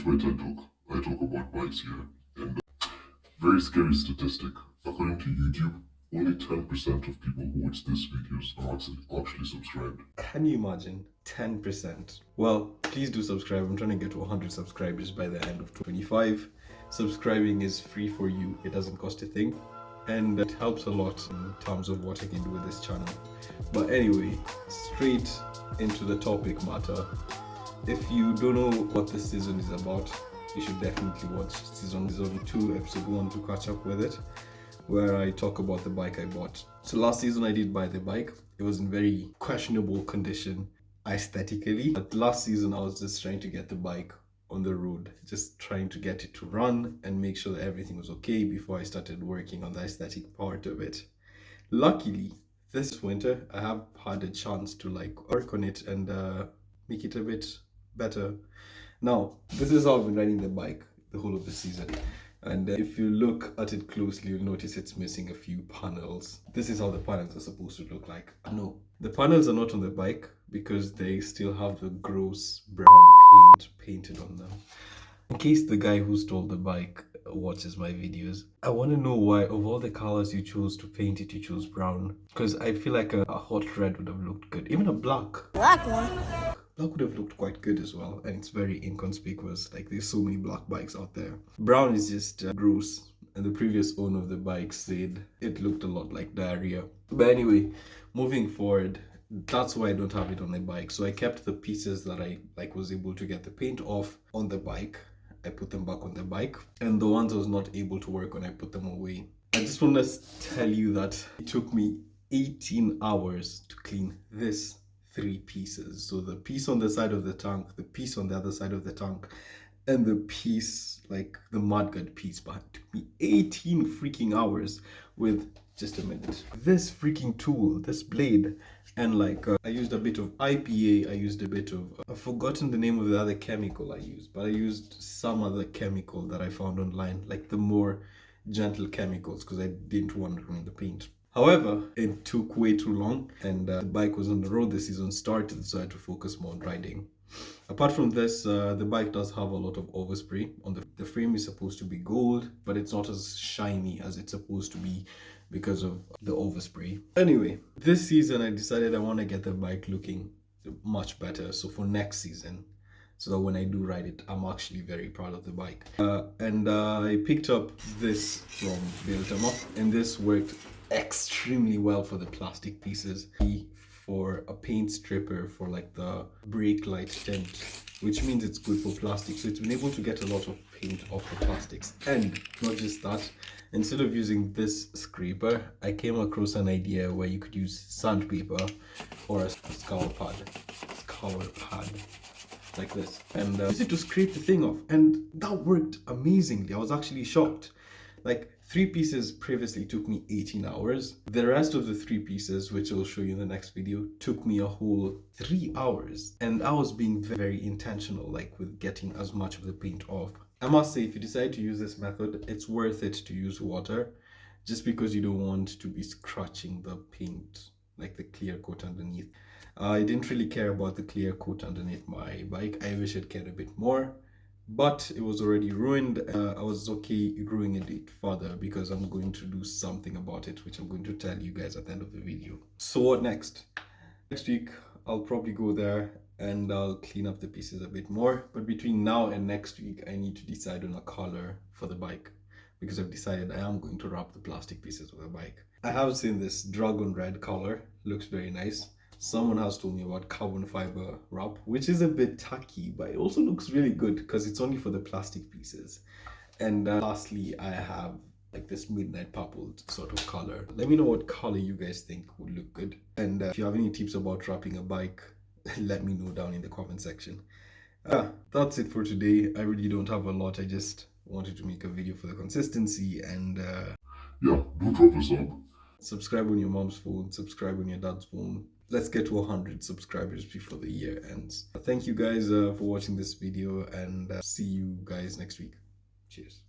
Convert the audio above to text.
my TED Talk. I talk about bikes here. And very scary statistic. According to YouTube, only 10% of people who watch these videos are actually subscribed. Can you imagine? 10%. Well, please do subscribe. I'm trying to get to 100 subscribers by the end of 2025. Subscribing is free for you. It doesn't cost a thing. And it helps a lot in terms of what I can do with this channel. But anyway, straight into the topic matter. If you don't know what this season is about, you should definitely watch season 2, episode 1 to catch up with it, where I talk about the bike I bought. So last season I did buy the bike. It was in very questionable condition aesthetically. But last season I was just trying to get the bike on the road, just trying to get it to run and make sure that everything was okay before I started working on the aesthetic part of it. Luckily, this winter I have had a chance to work on it and make it a bit better. Now, this is how I've been riding the bike the whole of the season. And if you look at it closely, you'll notice it's missing a few panels. This is how the panels are supposed to look like. No, the panels are not on the bike because they still have the gross brown paint painted on them. In case the guy who stole the bike watches my videos, I want to know why of all the colors you chose to paint it, you chose brown. Because I feel like a hot red would have looked good. Even a black one. Black would have looked quite good as well, and it's very inconspicuous. Like, there's so many black bikes out there. Brown is just gross, and the previous owner of the bike said it looked a lot like diarrhea. But anyway, moving forward, that's why I don't have it on the bike. So I kept the pieces that I was able to get the paint off on the bike. I put them back on the bike, and the ones I was not able to work on, I put them away. I just want to tell you that it took me 18 hours to clean this 3 pieces. So the piece on the side of the tank, the piece on the other side of the tank, and the piece, like the mudguard piece, but it took me 18 freaking hours with just a minute. This freaking tool, this blade, and I used a bit of IPA, I used a bit of, I've forgotten the name of the other chemical I used, but I used some other chemical that I found online, like the more gentle chemicals, because I didn't want to ruin the paint. However, it took way too long, and the bike was on the road, the season started, so I had to focus more on riding. Apart from this, the bike does have a lot of overspray. On the frame is supposed to be gold, but it's not as shiny as it's supposed to be because of the overspray. Anyway, this season I decided I want to get the bike looking much better, so for next season, so that when I do ride it, I'm actually very proud of the bike. I picked up this from Biltema, and this worked extremely well for the plastic pieces. For a paint stripper for the brake light tint, which means it's good for plastic. So it's been able to get a lot of paint off the plastics. And not just that, instead of using this scraper, I came across an idea where you could use sandpaper or a scour pad like this, and use it to scrape the thing off, and that worked amazingly. I was actually shocked. 3 pieces previously took me 18 hours. The rest of the 3 pieces, which I'll show you in the next video, took me a whole 3 hours. And I was being very intentional, with getting as much of the paint off. I must say, if you decide to use this method, it's worth it to use water, just because you don't want to be scratching the paint, the clear coat underneath. I didn't really care about the clear coat underneath my bike. I wish I'd cared a bit more. But it was already ruined. I was okay ruining it further because I'm going to do something about it, which I'm going to tell you guys at the end of the video. So what next? Next week, I'll probably go there and I'll clean up the pieces a bit more. But between now and next week, I need to decide on a color for the bike, because I've decided I am going to wrap the plastic pieces of the bike. I have seen this dragon red color, looks very nice. Someone has told me about carbon fiber wrap, which is a bit tacky, but it also looks really good because it's only for the plastic pieces. And lastly, I have this midnight purple sort of color. Let me know what color you guys think would look good. And if you have any tips about wrapping a bike, let me know down in the comment section. That's it for today. I really don't have a lot. I just wanted to make a video for the consistency, and yeah, do drop a sub. Subscribe on your mom's phone, subscribe on your dad's phone. Let's get to 100 subscribers before the year ends. Thank you guys for watching this video, and see you guys next week. Cheers.